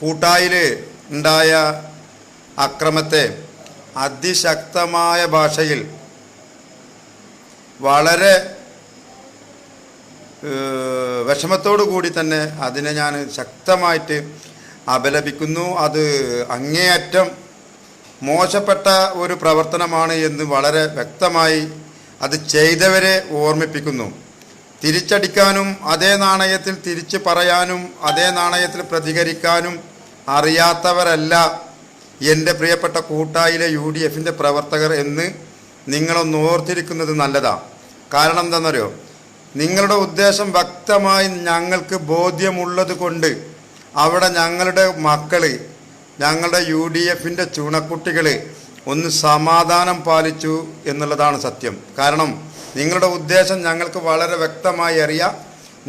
കൂട്ടായിൽ ഉണ്ടായ അക്രമത്തെ അതിശക്തമായ ഭാഷയിൽ വളരെ വിഷമത്തോടു കൂടി തന്നെ അതിനെ ഞാൻ ശക്തമായിട്ട് അപലപിക്കുന്നു. അത് അങ്ങേയറ്റം മോശപ്പെട്ട ഒരു പ്രവർത്തനമാണ് എന്ന് വളരെ വ്യക്തമായി അത് ചെയ്തവരെ ഓർമ്മിപ്പിക്കുന്നു. തിരിച്ചടിക്കാനും അതേ നാണയത്തിൽ തിരിച്ചു പറയാനും അതേ നാണയത്തിൽ പ്രതികരിക്കാനും അറിയാത്തവരല്ല എൻ്റെ പ്രിയപ്പെട്ട കൂട്ടായിലെ UDFൻ്റെ പ്രവർത്തകർ എന്ന് നിങ്ങളൊന്ന് ഓർത്തിരിക്കുന്നത് നല്ലതാണ്. കാരണം എന്താണെന്നറിയോ, നിങ്ങളുടെ ഉദ്ദേശം വ്യക്തമായി ഞങ്ങൾക്ക് ബോധ്യമുള്ളത് കൊണ്ട് അവിടെ ഞങ്ങളുടെ മക്കൾ, ഞങ്ങളുടെ UDFൻ്റെ ചുണക്കുട്ടികൾ ഒന്ന് സമാധാനം പാലിച്ചു എന്നുള്ളതാണ് സത്യം. കാരണം നിങ്ങളുടെ ഉദ്ദേശം ഞങ്ങൾക്ക് വളരെ വ്യക്തമായി അറിയാം,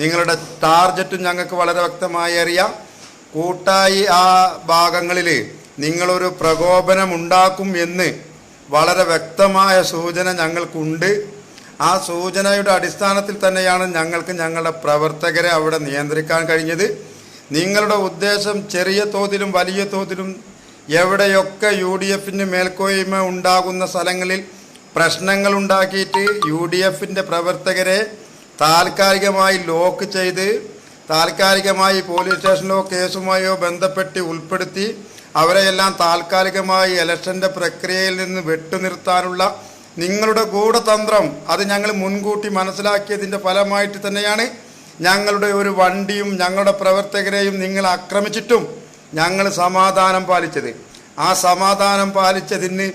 നിങ്ങളുടെ ടാർഗറ്റും ഞങ്ങൾക്ക് വളരെ വ്യക്തമായി അറിയാം. കൂട്ടായി ആ ഭാഗങ്ങളിൽ നിങ്ങളൊരു പ്രകോപനമുണ്ടാക്കും എന്ന് വളരെ വ്യക്തമായ സൂചന ഞങ്ങൾക്കുണ്ട്. ആ സൂചനയുടെ അടിസ്ഥാനത്തിൽ തന്നെയാണ് ഞങ്ങൾക്ക് ഞങ്ങളുടെ പ്രവർത്തകരെ അവിടെ നിയന്ത്രിക്കാൻ കഴിഞ്ഞത്. നിങ്ങളുടെ ഉദ്ദേശം ചെറിയ തോതിലും വലിയ തോതിലും എവിടെയൊക്കെ UDFന് മേൽക്കോയ്മ ഉണ്ടാകുന്ന സ്ഥലങ്ങളിൽ പ്രശ്നങ്ങൾ ഉണ്ടാക്കിയിട്ട് UDFൻ്റെ പ്രവർത്തകരെ താൽക്കാലികമായി ലോക്ക് ചെയ്ത് താൽക്കാലികമായി പോലീസ് സ്റ്റേഷനിലോ കേസുമായോ ബന്ധപ്പെട്ട് ഉൾപ്പെടുത്തി അവരെയെല്ലാം താൽക്കാലികമായി ഇലക്ഷൻ്റെ പ്രക്രിയയിൽ നിന്ന് വെട്ടുനിർത്താനുള്ള നിങ്ങളുടെ ഗൂഢതന്ത്രം അത് ഞങ്ങൾ മുൻകൂട്ടി മനസ്സിലാക്കിയതിൻ്റെ ഫലമായിട്ട് തന്നെയാണ് ഞങ്ങളുടെ ഒരു വണ്ടിയും ഞങ്ങളുടെ പ്രവർത്തകരെയും നിങ്ങൾ ആക്രമിച്ചിട്ടും ഞങ്ങൾ സമാധാനം പാലിച്ചത്. ആ സമാധാനം പാലിച്ചതിന്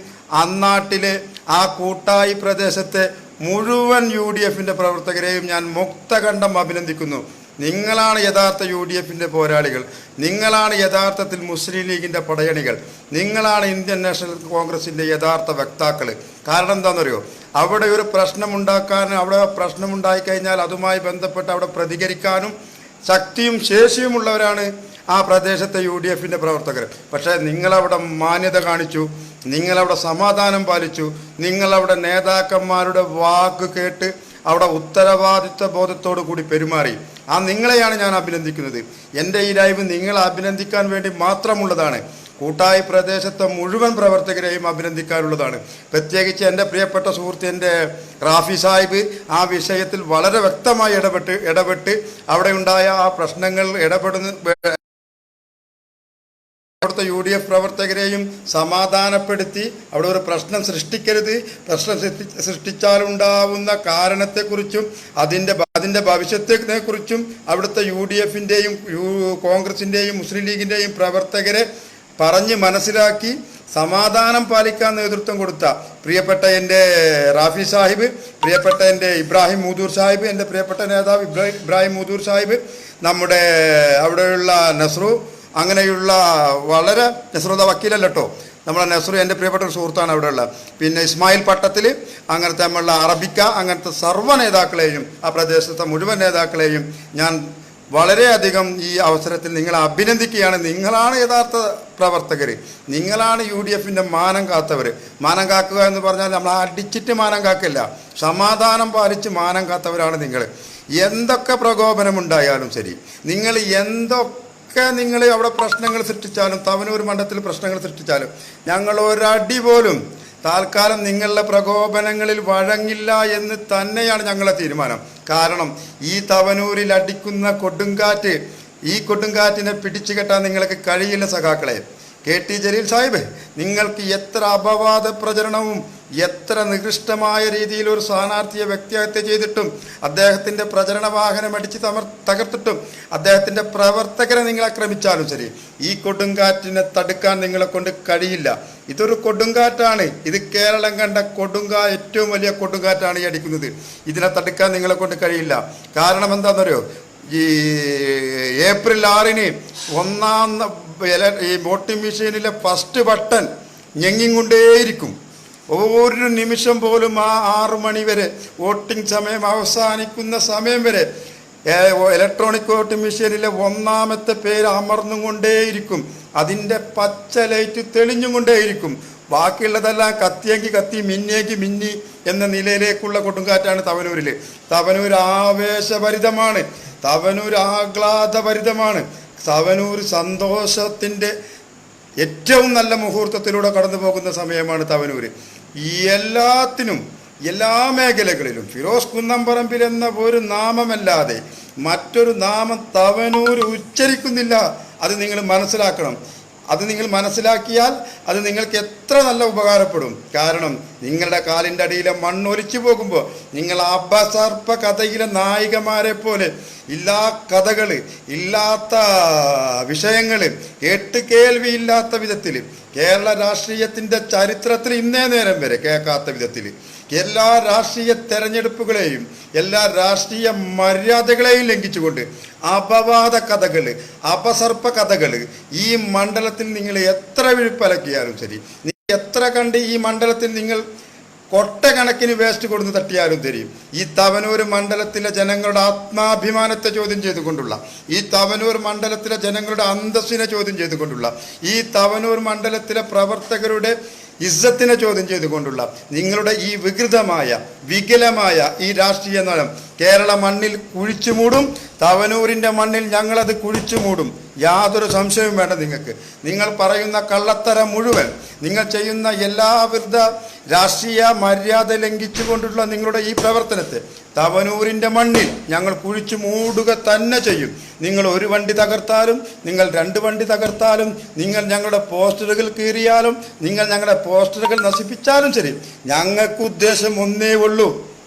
അന്നാട്ടിലെ ആ കൂട്ടായി പ്രദേശത്തെ മുഴുവൻ UDFൻ്റെ പ്രവർത്തകരെയും ഞാൻ മുക്തകണ്ഠം അഭിനന്ദിക്കുന്നു. നിങ്ങളാണ് യഥാർത്ഥ UDFൻ്റെ പോരാളികൾ, നിങ്ങളാണ് യഥാർത്ഥത്തിൽ മുസ്ലിം ലീഗിൻ്റെ പടയണികൾ, നിങ്ങളാണ് ഇന്ത്യൻ നാഷണൽ കോൺഗ്രസിൻ്റെ യഥാർത്ഥ വക്താക്കൾ. കാരണം എന്താണെന്നറിയോ, അവിടെ ഒരു പ്രശ്നമുണ്ടാക്കാനും അവിടെ പ്രശ്നമുണ്ടായിക്കഴിഞ്ഞാൽ അതുമായി ബന്ധപ്പെട്ട് അവിടെ പ്രതികരിക്കാനും ശക്തിയും ശേഷിയുമുള്ളവരാണ് ആ പ്രദേശത്തെ UDFൻ്റെ പ്രവർത്തകർ. പക്ഷേ നിങ്ങളവിടെ മാന്യത കാണിച്ചു, നിങ്ങളവിടെ സമാധാനം പാലിച്ചു, നിങ്ങളവിടെ നേതാക്കന്മാരുടെ വാക്ക് കേട്ട് അവിടെ ഉത്തരവാദിത്വ ബോധത്തോടു കൂടി പെരുമാറി. ആ നിങ്ങളെയാണ് ഞാൻ അഭിനന്ദിക്കുന്നത്. എൻ്റെ ഈ ലൈവ് നിങ്ങളെ അഭിനന്ദിക്കാൻ വേണ്ടി മാത്രമുള്ളതാണ്. കൂട്ടായി പ്രദേശത്തെ മുഴുവൻ പ്രവർത്തകരെയും അഭിനന്ദിക്കാനുള്ളതാണ്. പ്രത്യേകിച്ച് എൻ്റെ പ്രിയപ്പെട്ട സുഹൃത്ത് എൻ്റെ റാഫി സാഹിബ് ആ വിഷയത്തിൽ വളരെ വ്യക്തമായി ഇടപെട്ട് അവിടെ ഉണ്ടായ ആ പ്രശ്നങ്ങൾ അവിടുത്തെ UDF പ്രവർത്തകരെയും സമാധാനപ്പെടുത്തി അവിടെ ഒരു പ്രശ്നം സൃഷ്ടിക്കരുത്, പ്രശ്നം സൃഷ്ടിച്ചാലുണ്ടാവുന്ന കാരണത്തെക്കുറിച്ചും അതിൻ്റെ ഭവിഷ്യത്തെക്കുറിച്ചും അവിടുത്തെ UDFൻ്റെയും കോൺഗ്രസിൻ്റെയും മുസ്ലിം ലീഗിൻ്റെയും പ്രവർത്തകരെ പറഞ്ഞ് മനസ്സിലാക്കി സമാധാനം പാലിക്കാൻ നേതൃത്വം കൊടുത്ത പ്രിയപ്പെട്ട എൻ്റെ റാഫി സാഹിബ്, പ്രിയപ്പെട്ട എൻ്റെ ഇബ്രാഹിം മൂദൂർ സാഹിബ്, എൻ്റെ പ്രിയപ്പെട്ട നേതാവ് ഇബ്രാഹിം മൂദൂർ സാഹിബ്, നമ്മുടെ അവിടെയുള്ള നസ്രു, അങ്ങനെയുള്ള വളരെ നസ്രുദ വക്കീലല്ല കേട്ടോ, നമ്മളെ നസ്രു എൻ്റെ പ്രിയപ്പെട്ട ഒരു സുഹൃത്താണ് അവിടെയുള്ള, പിന്നെ ഇസ്മായിൽ പട്ടത്തിൽ, അങ്ങനത്തെ നമ്മളുടെ അറബിക്ക, അങ്ങനത്തെ സർവ്വ നേതാക്കളെയും ആ പ്രദേശത്തെ മുഴുവൻ നേതാക്കളെയും ഞാൻ വളരെയധികം ഈ അവസരത്തിൽ നിങ്ങളെ അഭിനന്ദിക്കുകയാണ്. നിങ്ങളാണ് യഥാർത്ഥ പ്രവർത്തകർ, നിങ്ങളാണ് UDFൻ്റെ മാനം കാത്തവർ. മാനം കാക്കുക എന്ന് പറഞ്ഞാൽ നമ്മൾ അടിച്ചിട്ട് മാനം കാക്കില്ല, സമാധാനം പാലിച്ച് മാനം കാത്തവരാണ് നിങ്ങൾ. എന്തൊക്കെ പ്രകോപനമുണ്ടായാലും ശരി, നിങ്ങൾ നിങ്ങൾ അവിടെ പ്രശ്നങ്ങൾ സൃഷ്ടിച്ചാലും, തവനൂർ മണ്ഡലത്തിൽ പ്രശ്നങ്ങൾ സൃഷ്ടിച്ചാലും ഞങ്ങൾ ഒരടി പോലും താൽക്കാലം നിങ്ങളുടെ പ്രകോപനങ്ങളിൽ വഴങ്ങില്ല എന്ന് തന്നെയാണ് ഞങ്ങളുടെ തീരുമാനം. കാരണം ഈ തവനൂരിൽ അടിക്കുന്ന കൊടുങ്കാറ്റ്, ഈ കൊടുങ്കാറ്റിനെ പിടിച്ചു കെട്ടാൻ നിങ്ങൾക്ക് കഴിയില്ല സഖാക്കളെ. KT ജലീൽ സാഹിബ്, നിങ്ങൾക്ക് എത്ര അപവാദ പ്രചരണവും എത്ര നികൃഷ്ടമായ രീതിയിൽ ഒരു സ്ഥാനാർത്ഥിയെ വ്യക്തിഹത്യ ചെയ്തിട്ടും അദ്ദേഹത്തിൻ്റെ പ്രചരണ വാഹനം അടിച്ച് തകർത്തിട്ടും അദ്ദേഹത്തിൻ്റെ പ്രവർത്തകരെ നിങ്ങൾ ആക്രമിച്ചാലും ശരി, ഈ കൊടുങ്കാറ്റിനെ തടുക്കാൻ നിങ്ങളെ കൊണ്ട് കഴിയില്ല. ഇതൊരു കൊടുങ്കാറ്റാണ്, ഇത് കേരളം കണ്ട ഏറ്റവും വലിയ കൊടുങ്കാറ്റാണ് ഈ അടിക്കുന്നത്. ഇതിനെ തടുക്കാൻ നിങ്ങളെ കൊണ്ട് കഴിയില്ല. കാരണം എന്താണെന്നറിയോ, ഈ ഏപ്രിൽ 6-ന് ഈ വോട്ടിംഗ് മെഷീനിലെ ഫസ്റ്റ് ബട്ടൺ ഞെങ്ങിക്കൊണ്ടേയിരിക്കും. ഒരു നിമിഷം പോലും ആ 6 മണി വരെ വോട്ടിംഗ് സമയം അവസാനിക്കുന്ന സമയം വരെ ഇലക്ട്രോണിക് വോട്ടിംഗ് മെഷീനിലെ 1ാമത്തെ പേര് അമർന്നുകൊണ്ടേയിരിക്കും. അതിൻ്റെ പച്ച ലൈറ്റ് തെളിഞ്ഞുകൊണ്ടേയിരിക്കും. ബാക്കിയുള്ളതെല്ലാം കത്തിയെങ്കിൽ കത്തി, മിന്നിയെങ്കിൽ മിന്നി എന്ന നിലയിലേക്കുള്ള കൊടുങ്കാറ്റാണ് തവനൂരിൽ. തവനൂർ ആവേശഭരിതമാണ്, തവനൂർ ആഹ്ലാദഭരിതമാണ്, തവനൂർ സന്തോഷത്തിൻ്റെ ഏറ്റവും നല്ല മുഹൂർത്തത്തിലൂടെ കടന്നു പോകുന്ന സമയമാണ് തവനൂർ. എല്ലാത്തിനും എല്ലാ മേഖലകളിലും ഫിറോസ് കുന്നംപറമ്പിൽ എന്ന ഒരു നാമമല്ലാതെ മറ്റൊരു നാമം തവനൂർ ഉച്ചരിക്കുന്നില്ല. അത് നിങ്ങൾ മനസ്സിലാക്കണം. അത് നിങ്ങൾ മനസ്സിലാക്കിയാൽ അത് നിങ്ങൾക്ക് എത്ര നല്ല ഉപകാരപ്പെടും. കാരണം നിങ്ങളുടെ കാലിൻ്റെ അടിയിലെ മണ്ണൊലിച്ചു പോകുമ്പോൾ നിങ്ങൾ അപസർപ്പ കഥയിലെ നായികമാരെ പോലെ ഇല്ലാ കഥകൾ, ഇല്ലാത്ത വിഷയങ്ങൾ, കേൾവിയില്ലാത്ത വിധത്തിൽ കേരള രാഷ്ട്രീയത്തിൻ്റെ ചരിത്രത്തിൽ ഇന്നേ നേരം വരെ കേൾക്കാത്ത വിധത്തിൽ എല്ലാ രാഷ്ട്രീയ തെരഞ്ഞെടുപ്പുകളെയും എല്ലാ രാഷ്ട്രീയ മര്യാദകളെയും ലംഘിച്ചുകൊണ്ട് അപവാദ കഥകൾ, അപസർപ്പ കഥകൾ ഈ മണ്ഡലത്തിൽ നിങ്ങൾ എത്ര വിഴുപ്പലക്കിയാലും ശരി, എത്ര കണ്ട് ഈ മണ്ഡലത്തിൽ നിങ്ങൾ കൊട്ടക്കണക്കിന് വേസ്റ്റ് കൊടുന്ന് തട്ടിയാലും തരും. ഈ തവനൂർ മണ്ഡലത്തിലെ ജനങ്ങളുടെ ആത്മാഭിമാനത്തെ ചോദ്യം ചെയ്തുകൊണ്ടുള്ള, ഈ തവനൂർ മണ്ഡലത്തിലെ ജനങ്ങളുടെ അന്തസ്സിനെ ചോദ്യം ചെയ്തുകൊണ്ടുള്ള, ഈ തവനൂർ മണ്ഡലത്തിലെ പ്രവർത്തകരുടെ ഇസ്സത്തിനെ ചോദ്യം ചെയ്തുകൊണ്ടുള്ള നിങ്ങളുടെ ഈ വികൃതമായ വികലമായ ഈ രാഷ്ട്രീയ നയം കേരള മണ്ണിൽ കുഴിച്ചു മൂടും. തവനൂരിൻ്റെ മണ്ണിൽ ഞങ്ങളത് കുഴിച്ചു മൂടും. യാതൊരു സംശയവും വേണ്ട നിങ്ങൾക്ക്. നിങ്ങൾ പറയുന്ന കള്ളത്തരം മുഴുവൻ, നിങ്ങൾ ചെയ്യുന്ന എല്ലാവിധ രാഷ്ട്രീയ മര്യാദ ലംഘിച്ചുകൊണ്ടുള്ള നിങ്ങളുടെ ഈ പ്രവർത്തനത്തെ തവനൂരിൻ്റെ മണ്ണിൽ ഞങ്ങൾ കുഴിച്ചു മൂടുക തന്നെ ചെയ്യും. നിങ്ങൾ ഒരു വണ്ടി തകർത്താലും, നിങ്ങൾ 2 വണ്ടി തകർത്താലും, നിങ്ങൾ ഞങ്ങളുടെ പോസ്റ്ററുകൾ കീറിയാലും, നിങ്ങൾ ഞങ്ങളുടെ പോസ്റ്ററുകൾ നശിപ്പിച്ചാലും ശരി, ഞങ്ങൾക്ക് ഉദ്ദേശം ഒന്നേ ഉള്ളൂ.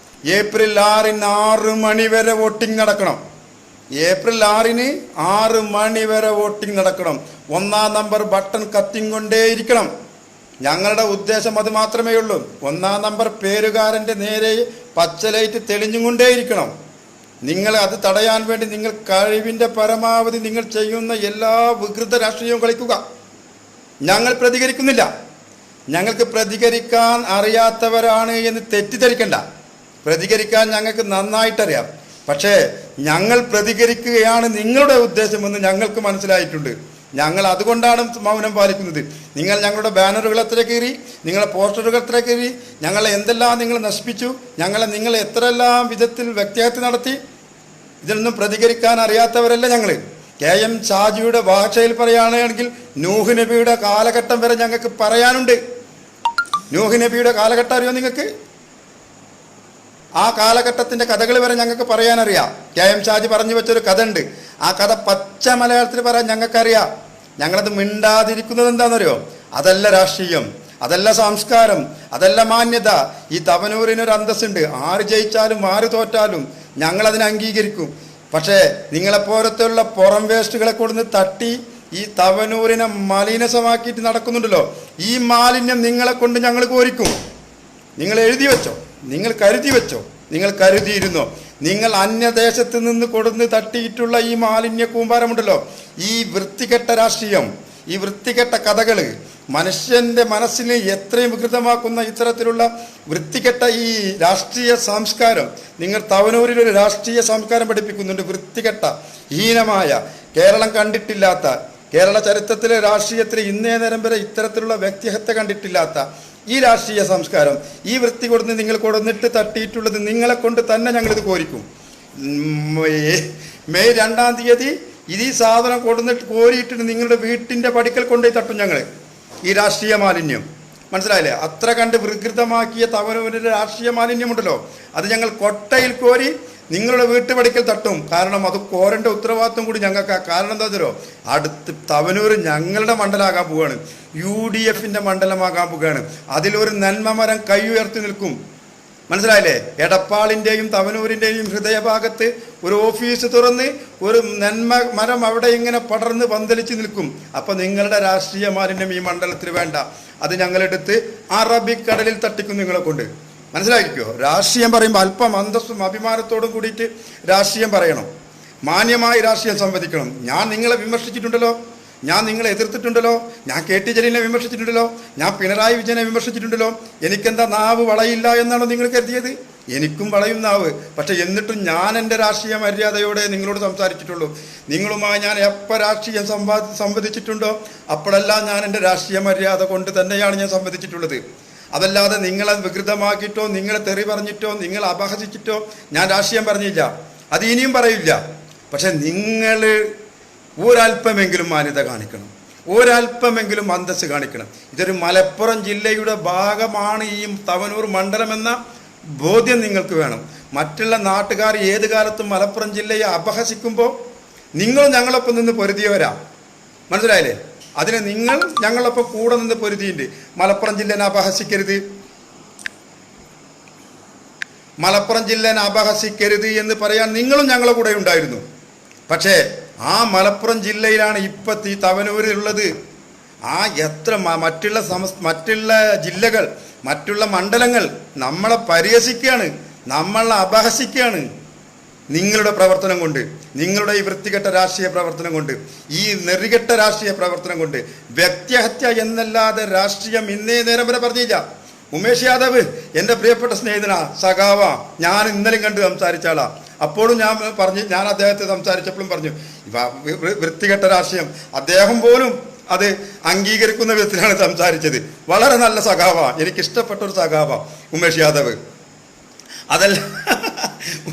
ഏപ്രിൽ 6-ന് 6 മണി വരെ വോട്ടിംഗ് നടക്കണം. ഏപ്രിൽ 6-ന് 6 മണി വരെ വോട്ടിംഗ് നടക്കണം. 1-ാം നമ്പർ ബട്ടൺ കത്തിക്കൊണ്ടേയിരിക്കണം. ഞങ്ങളുടെ ഉദ്ദേശം അത് മാത്രമേ ഉള്ളൂ. 1-ാം നമ്പർ പേരുകാരൻ്റെ നേരെ പച്ച ലൈറ്റ് തെളിഞ്ഞുകൊണ്ടേയിരിക്കണം. നിങ്ങൾ അത് തടയാൻ വേണ്ടി നിങ്ങൾ കഴിവിൻ്റെ പരമാവധി നിങ്ങൾ ചെയ്യുന്ന എല്ലാ വികൃത രാഷ്ട്രീയവും കളിക്കുക. ഞങ്ങൾ പ്രതികരിക്കുന്നില്ല. ഞങ്ങൾക്ക് പ്രതികരിക്കാൻ അറിയാത്തവരാണ് എന്ന് തെറ്റിദ്ധരിക്കണ്ട. പ്രതികരിക്കാൻ ഞങ്ങൾക്ക് നന്നായിട്ടറിയാം. പക്ഷേ ഞങ്ങൾ പ്രതികരിക്കുകയാണ് നിങ്ങളുടെ ഉദ്ദേശമെന്ന് ഞങ്ങൾക്ക് മനസ്സിലായിട്ടുണ്ട്. ഞങ്ങൾ അതുകൊണ്ടാണ് മൗനം പാലിക്കുന്നത്. നിങ്ങൾ ഞങ്ങളുടെ ബാനറുകൾ എത്ര കീറി, നിങ്ങളുടെ പോസ്റ്ററുകൾ എത്ര കീറി, ഞങ്ങളെ എന്തെല്ലാം നിങ്ങൾ നശിപ്പിച്ചു, നിങ്ങൾ എത്രയെല്ലാം വിധത്തിൽ വ്യക്തിഹത്യ നടത്തി. ഇതിനൊന്നും പ്രതികരിക്കാൻ അറിയാത്തവരല്ല ഞങ്ങൾ. KM ഷാജിയുടെ ഭാഷയിൽ പറയുകയാണെങ്കിൽ നൂഹ് നബിയുടെ കാലഘട്ടം വരെ ഞങ്ങൾക്ക് പറയാനുണ്ട്. നൂഹ് നബിയുടെ കാലഘട്ടം അറിയോ നിങ്ങൾക്ക്? ആ കാലഘട്ടത്തിൻ്റെ കഥകൾ വരെ ഞങ്ങൾക്ക് പറയാനറിയാം. KM ഷാജി പറഞ്ഞു വെച്ചൊരു കഥ ഉണ്ട്. ആ കഥ പച്ച മലയാളത്തിൽ പറയാൻ ഞങ്ങൾക്കറിയാം. ഞങ്ങളത് മിണ്ടാതിരിക്കുന്നത് എന്താണെന്നറിയോ? അതല്ല രാഷ്ട്രീയം, അതല്ല സംസ്കാരം, അതല്ല മാന്യത. ഈ തവനൂരിനൊരു അന്തസ്സുണ്ട്. ആര് ജയിച്ചാലും ആര് തോറ്റാലും ഞങ്ങളതിനെ അംഗീകരിക്കും. പക്ഷേ നിങ്ങളെപ്പോലത്തുള്ള പുറം വേസ്റ്റുകളെ കൊടുന്ന് തട്ടി ഈ തവനൂരിനെ മലിനസമാക്കിയിട്ട് നടക്കുന്നുണ്ടല്ലോ, ഈ മാലിന്യം നിങ്ങളെ കൊണ്ട് ഞങ്ങൾ കോരിക്കും. നിങ്ങൾ എഴുതി വെച്ചോ, നിങ്ങൾ കരുതി വെച്ചോ, നിങ്ങൾ കരുതിയിരുന്നോ? നിങ്ങൾ അന്യദേശത്ത് നിന്ന് കൊടുന്ന് തട്ടിയിട്ടുള്ള ഈ മാലിന്യ കൂമ്പാരമുണ്ടല്ലോ, ഈ വൃത്തികെട്ട രാഷ്ട്രീയം, ഈ വൃത്തികെട്ട കഥകൾ, മനുഷ്യൻ്റെ മനസ്സിനെ എത്രയും വികൃതമാക്കുന്ന ഇത്തരത്തിലുള്ള വൃത്തികെട്ട ഈ രാഷ്ട്രീയ സംസ്കാരം നിങ്ങൾ തവനൂരിലൊരു രാഷ്ട്രീയ സംസ്കാരം പഠിപ്പിക്കുന്നുണ്ട്. വൃത്തികെട്ട ഹീനമായ, കേരളം കണ്ടിട്ടില്ലാത്ത, കേരള ചരിത്രത്തിലെ രാഷ്ട്രീയത്തിൽ ഇന്നേ നേരം വരെ ഇത്തരത്തിലുള്ള വ്യക്തിഹത്യ കണ്ടിട്ടില്ലാത്ത ഈ രാഷ്ട്രീയ സംസ്കാരം, ഈ വൃത്തി കൊടുന്ന് നിങ്ങൾ കൊടുന്നിട്ട് തട്ടിയിട്ടുള്ളത് നിങ്ങളെ കൊണ്ട് തന്നെ ഞങ്ങളിത് കോരിക്കും. മെയ് 2-ാം തീയതി ഇത് ഈ സാധനം കൊടുന്നിട്ട് കോരിയിട്ടിട്ട് നിങ്ങളുടെ വീട്ടിൻ്റെ പടിക്കൽ കൊണ്ടുപോയി തട്ടും ഞങ്ങൾ ഈ രാഷ്ട്രീയ മാലിന്യം. മനസ്സിലായില്ലേ? അത്ര കണ്ട് വികൃതമാക്കിയ തവനൂരിൻ്റെ രാഷ്ട്രീയ മാലിന്യമുണ്ടല്ലോ, അത് ഞങ്ങൾ കൊട്ടയിൽ കോരി നിങ്ങളുടെ വീട്ടുപടിക്കൽ തട്ടും. കാരണം അത് കോരേണ്ട ഉത്തരവാദിത്വം കൂടി ഞങ്ങൾക്ക്. കാരണം എന്താ വെച്ചാലോ, അടുത്ത് തവനൂർ ഞങ്ങളുടെ മണ്ഡലമാകാൻ പോവുകയാണ്, UDFൻ്റെ മണ്ഡലമാകാൻ പോവുകയാണ്. അതിലൊരു നന്മ മരം കൈ ഉയർത്തി നിൽക്കും. മനസ്സിലായില്ലേ? എടപ്പാളിൻ്റെയും തവനൂരിൻ്റെയും ഹൃദയഭാഗത്ത് ഒരു ഓഫീസ് തുറന്ന് ഒരു നന്മ മരം അവിടെ ഇങ്ങനെ പടർന്ന് പന്തലിച്ച് നിൽക്കും. അപ്പോൾ നിങ്ങളുടെ രാഷ്ട്രീയ മാലിന്യം ഈ മണ്ഡലത്തിൽ വേണ്ട. അത് ഞങ്ങളെടുത്ത് അറബിക്കടലിൽ തട്ടിക്കും നിങ്ങളെ കൊണ്ട്. മനസ്സിലാക്കിക്കോ? രാഷ്ട്രീയം പറയുമ്പോൾ അല്പം അന്തസ്സും അഭിമാനത്തോടും കൂടിയിട്ട് രാഷ്ട്രീയം പറയണം. മാന്യമായി രാഷ്ട്രീയം സംവദിക്കണം. ഞാൻ നിങ്ങളെ വിമർശിച്ചിട്ടുണ്ടല്ലോ, ഞാൻ നിങ്ങളെ എതിർത്തിട്ടുണ്ടല്ലോ, ഞാൻ KT ജലീലിനെ വിമർശിച്ചിട്ടുണ്ടല്ലോ, ഞാൻ പിണറായി വിജയനെ വിമർശിച്ചിട്ടുണ്ടല്ലോ. എനിക്കെന്താ നാവ് വളയില്ല എന്നാണോ നിങ്ങൾ കരുതിയത്? എനിക്കും വളയും നാവ്. പക്ഷെ എന്നിട്ടും ഞാൻ എൻ്റെ രാഷ്ട്രീയ മര്യാദയോടെ നിങ്ങളോട് സംസാരിച്ചിട്ടുള്ളൂ. നിങ്ങളുമായി ഞാൻ എപ്പോൾ രാഷ്ട്രീയം സംവദിച്ചിട്ടുണ്ടോ അപ്പോഴെല്ലാം ഞാൻ എൻ്റെ രാഷ്ട്രീയ മര്യാദ കൊണ്ട് തന്നെയാണ് ഞാൻ സംവദിച്ചിട്ടുള്ളത്. അതല്ലാതെ നിങ്ങളെ വികൃതമാക്കിയിട്ടോ, നിങ്ങളെ തെറി പറഞ്ഞിട്ടോ, നിങ്ങളെ അപഹസിച്ചിട്ടോ ഞാൻ രാഷ്ട്രീയം പറഞ്ഞില്ല. അത് ഇനിയും പറയില്ല. പക്ഷെ നിങ്ങൾ ഒരല്പമെങ്കിലും മാന്യത കാണിക്കണം, ഒരല്പമെങ്കിലും അന്തസ്സ് കാണിക്കണം. ഇതൊരു മലപ്പുറം ജില്ലയുടെ ഭാഗമാണ് ഈ തവനൂർ മണ്ഡലം എന്ന ബോധ്യം നിങ്ങൾക്ക് വേണം. മറ്റുള്ള നാട്ടുകാർ ഏത് കാലത്തും മലപ്പുറം ജില്ലയെ അപഹസിക്കുമ്പോൾ നിങ്ങൾ ഞങ്ങളൊപ്പം നിന്ന് പൊരുതിയവരാ, മനസ്സിലായില്ലേ? അതിന് നിങ്ങൾ ഞങ്ങളൊപ്പം കൂടെ നിന്ന് പൊരുതിയുണ്ട്. മലപ്പുറം ജില്ലേനെ അപഹസിക്കരുത്, മലപ്പുറം ജില്ലേനെ അപഹസിക്കരുത് എന്ന് പറയാൻ നിങ്ങളും ഞങ്ങളെ കൂടെ ഉണ്ടായിരുന്നു. പക്ഷേ ആ മലപ്പുറം ജില്ലയിലാണ് ഇപ്പം ഈ തവനൂരിലുള്ളത്. ആ എത്ര മറ്റുള്ള ജില്ലകൾ, മറ്റുള്ള മണ്ഡലങ്ങൾ നമ്മളെ പരിഹസിക്കുകയാണ്, നമ്മളെ അപഹസിക്കുകയാണ്. നിങ്ങളുടെ പ്രവർത്തനം കൊണ്ട്, നിങ്ങളുടെ ഈ വൃത്തികെട്ട രാഷ്ട്രീയ പ്രവർത്തനം കൊണ്ട്, ഈ നെറികെട്ട രാഷ്ട്രീയ പ്രവർത്തനം കൊണ്ട്. വ്യക്തിഹത്യ എന്നല്ലാതെ രാഷ്ട്രീയം ഇന്നേ നേരം വരെ പറഞ്ഞില്ല. ഉമേഷ് യാദവ് എൻ്റെ പ്രിയപ്പെട്ട സ്നേഹിതനാ, സഖാവ, ഞാൻ ഇന്നലെ കണ്ട് സംസാരിച്ച ആളാ. അപ്പോഴും ഞാൻ അദ്ദേഹത്തെ സംസാരിച്ചപ്പോഴും പറഞ്ഞു വൃത്തികെട്ട രാഷ്ട്രീയം. അദ്ദേഹം പോലും അത് അംഗീകരിക്കുന്ന വിധത്തിലാണ് സംസാരിച്ചത്. വളരെ നല്ല സഖാവ, എനിക്കിഷ്ടപ്പെട്ട ഒരു സഖാവ ഉമേഷ് യാദവ്. അതല്ല,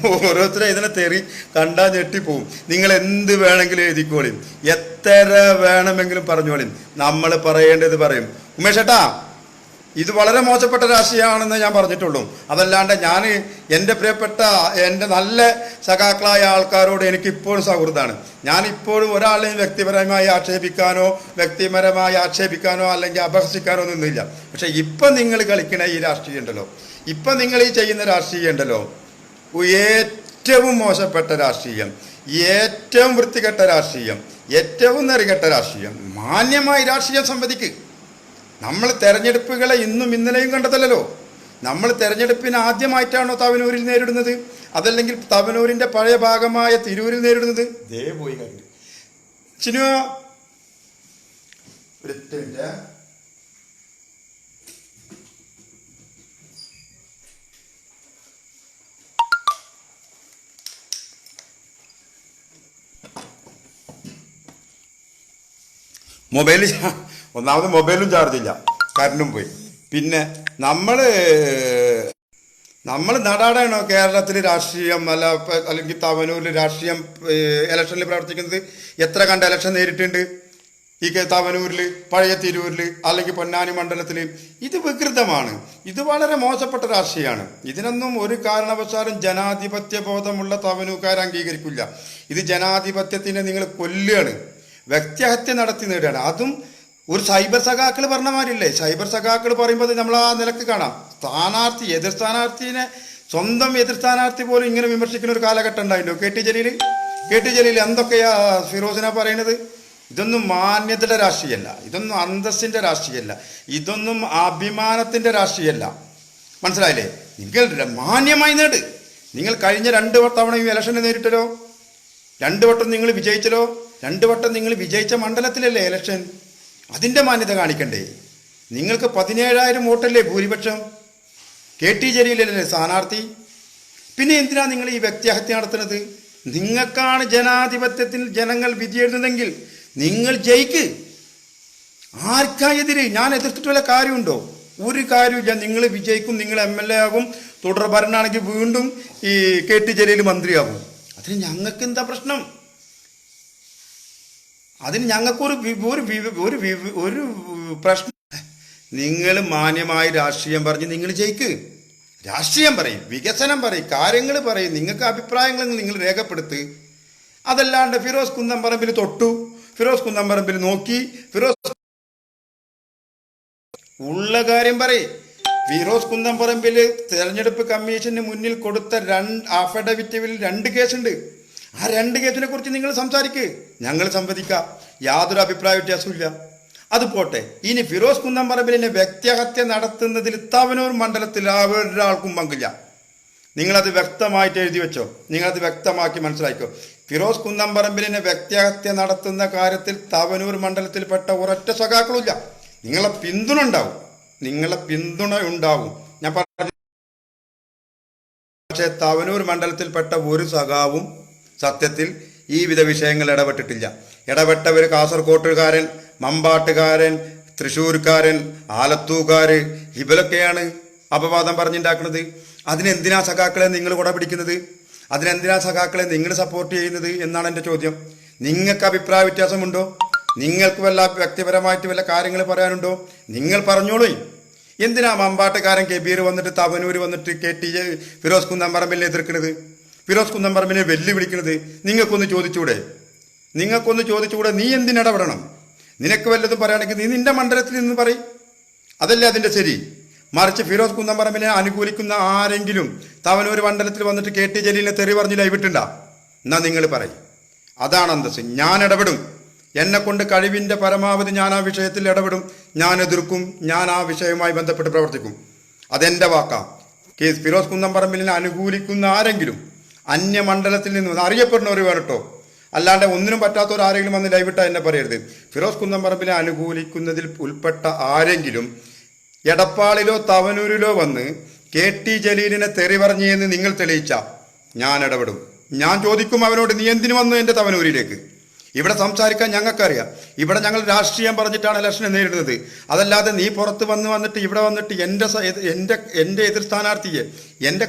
ഓരോരുത്തരെ ഇതിനെ തെറി കണ്ടാ ഞെട്ടിപ്പോവും. നിങ്ങൾ എന്ത് വേണമെങ്കിലും എഴുതിക്കോളിയും, എത്ര വേണമെങ്കിലും പറഞ്ഞോളിയും, നമ്മൾ പറയേണ്ടത് പറയും. ഉമേഷ് ഏട്ടാ, ഇത് വളരെ മോശപ്പെട്ട രാഷ്ട്രീയമാണെന്ന് ഞാൻ പറഞ്ഞിട്ടുള്ളൂ. അതല്ലാണ്ട് ഞാൻ എൻ്റെ പ്രിയപ്പെട്ട എൻ്റെ നല്ല സഖാക്കളായ ആൾക്കാരോട് എനിക്കിപ്പോഴും സൗഹൃദമാണ്. ഞാനിപ്പോഴും ഒരാളെയും വ്യക്തിപരമായി ആക്ഷേപിക്കാനോ അല്ലെങ്കിൽ അപഹസിക്കാനോ ഒന്നുമില്ല. പക്ഷെ ഇപ്പം നിങ്ങൾ കളിക്കണ ഈ രാഷ്ട്രീയം ഉണ്ടല്ലോ, ഇപ്പം നിങ്ങൾ ഈ ചെയ്യുന്ന രാഷ്ട്രീയം ഉണ്ടല്ലോ, ഏറ്റവും മോശപ്പെട്ട രാഷ്ട്രീയം, ഏറ്റവും വൃത്തികെട്ട രാഷ്ട്രീയം, ഏറ്റവും നെറികെട്ട രാഷ്ട്രീയം. മാന്യമായി രാഷ്ട്രീയം സംവദിക്ക്. നമ്മൾ തെരഞ്ഞെടുപ്പുകളെ ഇന്നും ഇന്നലെയും കണ്ടതല്ലോ. നമ്മൾ തെരഞ്ഞെടുപ്പിന് ആദ്യമായിട്ടാണോ തവനൂരിൽ നേരിടുന്നത്? അതല്ലെങ്കിൽ തവനൂരിൻ്റെ പഴയ ഭാഗമായ തിരൂരിൽ നേരിടുന്നത്? ദേ പോയി കണ്ടു ചിനു. ഒന്നാമത് മൊബൈലും ചാർജില്ല, കറണ്ടും പോയി. പിന്നെ നമ്മൾ നടാടാണോ കേരളത്തിൽ രാഷ്ട്രീയം അല്ലെങ്കിൽ തവനൂരിൽ രാഷ്ട്രീയം ഇലക്ഷനിൽ പ്രവർത്തിക്കുന്നത്? എത്ര കണ്ട ഇലക്ഷൻ നേരിട്ടുണ്ട് ഈ തവനൂരിൽ, പഴയ തിരൂരിൽ, അല്ലെങ്കിൽ പൊന്നാനി മണ്ഡലത്തിൽ? ഇത് വികൃതമാണ്, ഇത് വളരെ മോശപ്പെട്ട രാഷ്ട്രീയമാണ്. ഇതിനൊന്നും ഒരു കാരണവശാലും ജനാധിപത്യ ബോധമുള്ള തവനൂക്കാർ അംഗീകരിക്കില്ല. ഇത് ജനാധിപത്യത്തിനെ നിങ്ങൾ കൊല്ലുകയാണ്, വ്യക്തിഹത്യ നടത്തി നേടുകയാണ്. അതും ഒരു സൈബർ സഖാക്കൾ പറഞ്ഞ മാതിരില്ലേ? സൈബർ സഖാക്കൾ പറയുമ്പോൾ നമ്മൾ ആ നിലക്ക് കാണാം. എതിർ സ്ഥാനാർത്ഥിനെ, സ്വന്തം എതിർ സ്ഥാനാർത്ഥി പോലും ഇങ്ങനെ വിമർശിക്കുന്ന ഒരു കാലഘട്ടം ഉണ്ടായില്ലോ. കെ ടി ജലീൽ എന്തൊക്കെയാ ഫിറോസിനെ പറയുന്നത്? ഇതൊന്നും മാന്യതയുടെ രാഷ്ട്രീയമല്ല, ഇതൊന്നും അന്തസ്സിൻ്റെ രാഷ്ട്രീയമല്ല, ഇതൊന്നും അഭിമാനത്തിൻ്റെ രാഷ്ട്രീയമല്ല. മനസ്സിലായില്ലേ? നിങ്ങൾ മാന്യമായി നേട്. നിങ്ങൾ കഴിഞ്ഞ 2 തവണയും ഇലക്ഷന് നേരിട്ടല്ലോ, 2 വട്ടം നിങ്ങൾ വിജയിച്ചല്ലോ. 2 വട്ടം നിങ്ങൾ വിജയിച്ച മണ്ഡലത്തിലല്ലേ ഇലക്ഷൻ? അതിൻ്റെ മാന്യത കാണിക്കണ്ടേ? നിങ്ങൾക്ക് 17,000 വോട്ടല്ലേ ഭൂരിപക്ഷം? കെ ടി ജലീലല്ലേ സ്ഥാനാർത്ഥി? പിന്നെ എന്തിനാ നിങ്ങൾ ഈ വ്യക്തിഹത്യ നടത്തുന്നത്? നിങ്ങൾക്കാണ് ജനാധിപത്യത്തിൽ ജനങ്ങൾ വിധിയെഴുതുന്നെങ്കിൽ നിങ്ങൾ ജയിക്ക്. ആർക്കാ എതിര്? ഞാൻ എതിർത്തിട്ട് വല്ല കാര്യമുണ്ടോ? ഒരു കാര്യമില്ല. നിങ്ങൾ വിജയിക്കും, നിങ്ങൾ MLA ആകും, തുടർ ഭരണമാണെങ്കിൽ വീണ്ടും ഈ കെ ടി ജലീൽ മന്ത്രിയാകും. അതിന് ഞങ്ങൾക്ക് എന്താ പ്രശ്നം? അതിന് ഞങ്ങൾക്കൊരു ഒരു പ്രശ്നം. നിങ്ങൾ മാന്യമായി രാഷ്ട്രീയം പറഞ്ഞ് നിങ്ങൾ ജയിക്ക്. രാഷ്ട്രീയം പറയും, വികസനം പറയും, കാര്യങ്ങൾ പറയും, നിങ്ങൾക്ക് അഭിപ്രായങ്ങൾ നിങ്ങൾ രേഖപ്പെടുത്ത്. അതല്ലാണ്ട് ഫിറോസ് കുന്നംപറമ്പിൽ തൊട്ടു, ഫിറോസ് കുന്നംപറമ്പിൽ നോക്കി, ഫിറോസ് ഉള്ള കാര്യം പറയും. ഫിറോസ് കുന്നംപറമ്പിൽ തെരഞ്ഞെടുപ്പ് കമ്മീഷന് മുന്നിൽ കൊടുത്ത അഫിഡവിറ്റിൽ 2 കേസുണ്ട്. ആ 2 കേസിനെ കുറിച്ച് നിങ്ങൾ സംസാരിക്ക്, ഞങ്ങൾ സംവദിക്കാം. യാതൊരു അഭിപ്രായ വ്യത്യാസമില്ല. അത് പോട്ടെ. ഇനി ഫിറോസ് കുന്നംപറമ്പിലിനെ വ്യക്തിഹത്യ നടത്തുന്നതിൽ തവനൂർ മണ്ഡലത്തിൽ ഒരാൾക്കും പങ്കില്ല. നിങ്ങളത് വ്യക്തമായിട്ട് എഴുതി വെച്ചോ, നിങ്ങളത് വ്യക്തമാക്കി മനസ്സിലാക്കിക്കോ. ഫിറോസ് കുന്നംപറമ്പിലിനെ വ്യക്തിഹത്യ നടത്തുന്ന കാര്യത്തിൽ തവനൂർ മണ്ഡലത്തിൽപ്പെട്ട ഒരൊറ്റ സഖാക്കളുമില്ല. നിങ്ങളെ പിന്തുണ ഉണ്ടാവും, ഞാൻ പറഞ്ഞു. പക്ഷേ തവനൂർ മണ്ഡലത്തിൽപ്പെട്ട ഒരു സഖാവും സത്യത്തിൽ ഈ വിധ വിഷയങ്ങൾ ഇടപെട്ടവർ കാസർകോട്ടുകാരൻ, മമ്പാട്ടുകാരൻ, തൃശ്ശൂർക്കാരൻ, ആലത്തൂക്കാർ, ഇവരൊക്കെയാണ് അപവാദം പറഞ്ഞുണ്ടാക്കുന്നത്. അതിനെന്തിനാ സഖാക്കളെ നിങ്ങൾ കുട പിടിക്കുന്നത്? അതിനെന്തിനാ സഖാക്കളെ നിങ്ങൾ സപ്പോർട്ട് ചെയ്യുന്നത് എന്നാണ് എൻ്റെ ചോദ്യം. നിങ്ങൾക്ക് അഭിപ്രായ വ്യത്യാസമുണ്ടോ? നിങ്ങൾക്ക് വല്ല വ്യക്തിപരമായിട്ട് വല്ല കാര്യങ്ങൾ പറയാനുണ്ടോ? നിങ്ങൾ പറഞ്ഞോളൂ. എന്തിനാ മമ്പാട്ടുകാരൻ കബീർ വന്നിട്ട് തവനൂർ വന്നിട്ട് KT ഫിറോസ് കുന്നംപറമ്പിലിനെ എതിർക്കുന്നത്, ഫിറോസ് കുന്നംപറമ്പിനെ വെല്ലുവിളിക്കുന്നത്? നിങ്ങൾക്കൊന്ന് ചോദിച്ചൂടെ? നീ എന്തിനിടപെടണം? നിനക്ക് വല്ലതും പറയുകയാണെങ്കിൽ നീ നിന്റെ മണ്ഡലത്തിൽ നിന്ന് പറയും, അതല്ലേ അതിൻ്റെ ശരി. മറിച്ച് ഫിറോസ് കുന്നംപറമ്പിനെ അനുകൂലിക്കുന്ന ആരെങ്കിലും തവനൂർ മണ്ഡലത്തിൽ വന്നിട്ട് KT ജലീലിനെ തെറി പറഞ്ഞ് ലൈവിട്ടുണ്ടാ? എന്നാ നിങ്ങൾ പറയും. അതാണ് അന്തസ്. ഞാൻ ഇടപെടും, എന്നെ കൊണ്ട് കഴിവിൻ്റെ പരമാവധി ഞാൻ ആ വിഷയത്തിൽ ഇടപെടും, ഞാൻ എതിർക്കും, ഞാൻ ആ വിഷയവുമായി ബന്ധപ്പെട്ട് പ്രവർത്തിക്കും. അതെൻ്റെ വാക്കാ. ഫിറോസ് കുന്നംപറമ്പിലിനെ അനുകൂലിക്കുന്ന ആരെങ്കിലും അന്യമണ്ഡലത്തിൽ നിന്ന് അറിയപ്പെടുന്നവർ വേറട്ടോ, അല്ലാണ്ട് ഒന്നിനും പറ്റാത്തവർ ആരെങ്കിലും വന്ന് ലൈവിട്ടാൽ എന്നെ പറയരുത്. ഫിറോസ് കുന്നംപറമ്പിനെ അനുകൂലിക്കുന്നതിൽ ഉൾപ്പെട്ട ആരെങ്കിലും എടപ്പാളിലോ തവനൂരിലോ വന്ന് KT ജലീലിനെ തെറി പറഞ്ഞെന്ന് നിങ്ങൾ തെളിയിച്ച ഞാൻ ഇടപെടും. ഞാൻ ചോദിക്കും അവനോട്, നീ എന്തിനു വന്നു എൻ്റെ തവനൂരിലേക്ക്? ഇവിടെ സംസാരിക്കാൻ ഞങ്ങൾക്കറിയാം. ഇവിടെ ഞങ്ങൾ രാഷ്ട്രീയം പറഞ്ഞിട്ടാണ് ഇലക്ഷനെ നേരിടുന്നത്. അതല്ലാതെ നീ പുറത്ത് വന്നിട്ട് ഇവിടെ വന്നിട്ട് എൻ്റെ എതിർ സ്ഥാനാർത്ഥിയെ, എൻ്റെ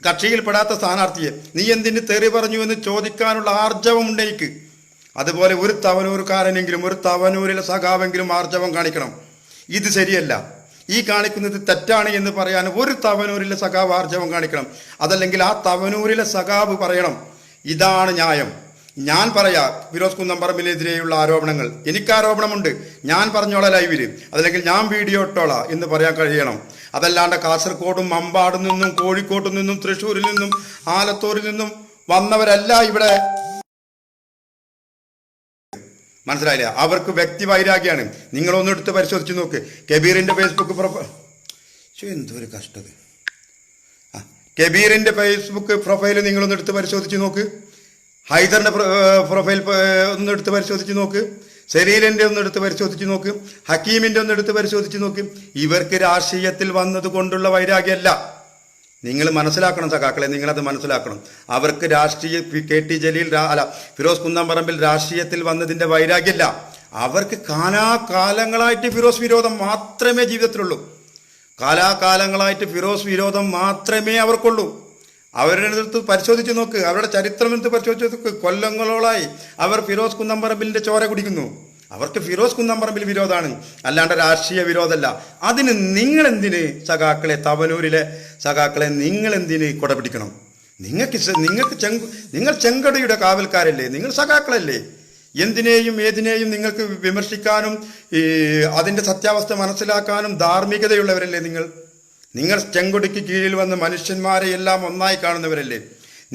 കക്ഷിയിൽപ്പെടാത്ത സ്ഥാനാർത്ഥിയെ നീ എന്തിന് തെറി പറഞ്ഞു എന്ന് ചോദിക്കാനുള്ള ആർജവം ഉണ്ടെനിക്ക്. അതുപോലെ ഒരു തവനൂർക്കാരനെങ്കിലും, ഒരു തവനൂരിലെ സഖാവെങ്കിലും ആർജവം കാണിക്കണം. ഇത് ശരിയല്ല, ഈ കാണിക്കുന്നത് തെറ്റാണ് എന്ന് പറയാൻ ഒരു തവനൂരിലെ സഖാവ് ആർജവം കാണിക്കണം. അതല്ലെങ്കിൽ ആ തവനൂരിലെ സഖാവ് പറയണം, ഇതാണ് ന്യായം. ഞാൻ പറയാ ഫിറോസ് കുന്നംപറമ്പിനെതിരെയുള്ള ആരോപണങ്ങൾ, എനിക്ക് ആരോപണമുണ്ട്, ഞാൻ പറഞ്ഞോളാം ലൈവില്, അതല്ലെങ്കിൽ ഞാൻ വീഡിയോ ഇട്ടോളാം എന്ന് പറയാൻ കഴിയണം. അതല്ലാണ്ട് കാസർഗോഡും മമ്പാടും നിന്നും കോഴിക്കോട്ടു നിന്നും തൃശ്ശൂരിൽ നിന്നും ആലത്തൂരിൽ നിന്നും വന്നവരല്ല ഇവിടെ. മനസ്സിലായില്ല? അവർക്ക് വ്യക്തി വൈരാഗ്യമാണ്. നിങ്ങളൊന്നെടുത്ത് പരിശോധിച്ച് നോക്ക്. കബീറിന്റെ ഫേസ്ബുക്ക് എന്തൊരു കഷ്ടത. കബീറിന്റെ ഫേസ്ബുക്ക് പ്രൊഫൈൽ നിങ്ങളൊന്നെടുത്ത് പരിശോധിച്ച് നോക്ക്. ഹൈദറിന്റെ പ്രൊഫൈൽ ഒന്നെടുത്ത് പരിശോധിച്ച് നോക്ക്. സെലീലിന്റെ ഒന്നെടുത്ത് പരിശോധിച്ച് നോക്ക്. ഹക്കീമിന്റെ ഒന്നെടുത്ത് പരിശോധിച്ച് നോക്ക്. ഇവർക്ക് രാഷ്ട്രീയത്തിൽ വന്നത് കൊണ്ടുള്ള വൈരാഗ്യമല്ല. നിങ്ങൾ മനസ്സിലാക്കണം സഖാക്കളെ, നിങ്ങളത് മനസ്സിലാക്കണം. അവർക്ക് രാഷ്ട്രീയ KT ജലീൽ ഫിറോസ് കുന്നംപറമ്പിൽ രാഷ്ട്രീയത്തിൽ വന്നതിന്റെ വൈരാഗ്യമല്ല. അവർക്ക് കാലാകാലങ്ങളായിട്ട് ഫിറോസ് വിരോധം മാത്രമേ ജീവിതത്തിലുള്ളൂ. കാലാകാലങ്ങളായിട്ട് ഫിറോസ് വിരോധം മാത്രമേ അവർക്കുള്ളൂ. അവരുടെ അടുത്ത് പരിശോധിച്ച് നോക്ക്, അവരുടെ ചരിത്രം എടുത്ത് പരിശോധിച്ച് നോക്ക്. കൊല്ലങ്ങളോളായി അവർ ഫിറോസ് കുന്നംപറമ്പിലിന്റെ ചോര കുടിക്കുന്നു. അവർക്ക് ഫിറോസ് കുന്നംപറമ്പിൽ വിരോധമാണ്, അല്ലാണ്ട് രാഷ്ട്രീയ വിരോധമല്ല. അതിന് നിങ്ങളെന്തിന് സഖാക്കളെ, തവനൂരിലെ സഖാക്കളെ നിങ്ങളെന്തിന് കൊട പിടിക്കണം? നിങ്ങൾ ചെങ്കടയുടെ കാവൽക്കാരല്ലേ, നിങ്ങൾ സഖാക്കളല്ലേ. എന്തിനേയും ഏതിനേയും നിങ്ങൾക്ക് വിമർശിക്കാനും അതിൻ്റെ സത്യാവസ്ഥ മനസ്സിലാക്കാനും ധാർമ്മികതയുള്ളവരല്ലേ നിങ്ങൾ ചെങ്കൊടിക്ക് കീഴിൽ വന്ന് മനുഷ്യന്മാരെ എല്ലാം ഒന്നായി കാണുന്നവരല്ലേ.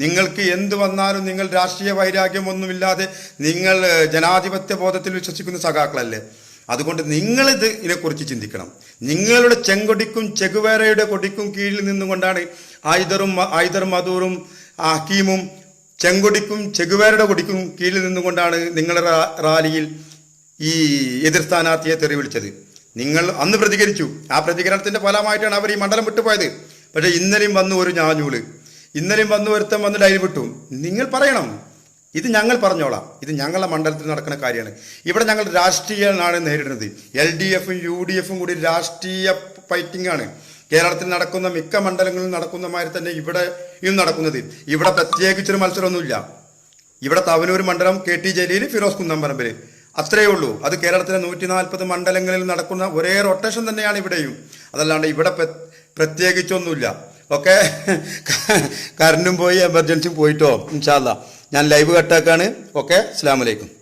നിങ്ങൾക്ക് എന്ത് വന്നാലും നിങ്ങൾ രാഷ്ട്രീയ വൈരാഗ്യമൊന്നുമില്ലാതെ നിങ്ങൾ ജനാധിപത്യ ബോധത്തിൽ വിശ്വസിക്കുന്ന സഖാക്കളല്ലേ. അതുകൊണ്ട് നിങ്ങളിത് ഇതിനെക്കുറിച്ച് ചിന്തിക്കണം. നിങ്ങളുടെ ചെങ്കൊടിക്കും ചെഗുവേരയുടെ കൊടിക്കും കീഴിൽ നിന്നുകൊണ്ടാണ് ഐദറും മധൂറും ഹക്കീമും ചെങ്കൊടിക്കും ചെഗുവേരയുടെ കൊടിക്കും കീഴിൽ നിന്നുകൊണ്ടാണ് നിങ്ങളുടെ റാലിയിൽ ഈ എതിർ സ്ഥാനാർത്ഥിയെ തെറി വിളിച്ചത്. നിങ്ങൾ അന്ന് പ്രതികരിച്ചു. ആ പ്രതികരണത്തിന്റെ ഫലമായിട്ടാണ് അവർ ഈ മണ്ഡലം വിട്ടുപോയത്. പക്ഷെ ഇന്നലെയും വന്നു ഒരു ഞാഞ്ഞൂല്, ഇന്നലെയും വന്നു ഒരുത്തം വന്ന് ലൈവ് വിട്ടു. നിങ്ങൾ പറയണം, ഇത് ഞങ്ങൾ പറഞ്ഞോളാം, ഇത് ഞങ്ങളുടെ മണ്ഡലത്തിൽ നടക്കുന്ന കാര്യമാണ്. ഇവിടെ ഞങ്ങൾ രാഷ്ട്രീയമാണ് നേരിടുന്നത്. LDFും UDFും കൂടി രാഷ്ട്രീയ ഫൈറ്റിംഗ് ആണ്. കേരളത്തിൽ നടക്കുന്ന മിക്ക മണ്ഡലങ്ങളിലും നടക്കുന്ന മാതിരി തന്നെ ഇവിടെയും നടക്കുന്നത്. ഇവിടെ പ്രത്യേകിച്ചൊരു മത്സരമൊന്നുമില്ല. ഇവിടെ തവനൂർ മണ്ഡലം KT ജലീൽ, ഫിറോസ് കുന്നംപറമ്പിൽ, അത്രയേ ഉള്ളൂ. അത് കേരളത്തിലെ 140 മണ്ഡലങ്ങളിൽ നടക്കുന്ന ഒരേ റൊട്ടേഷൻ തന്നെയാണ് ഇവിടെയും. അതല്ലാണ്ട് ഇവിടെ പ്രത്യേകിച്ചൊന്നുമില്ല. ഓക്കെ, കറണ്ടും പോയി, എമർജൻസി പോയിട്ടോ. ഇൻഷാ അല്ലാ ഞാൻ ലൈവ് കട്ടാക്കാണ്. ഓക്കെ, അസ്സലാമു അലൈക്കും.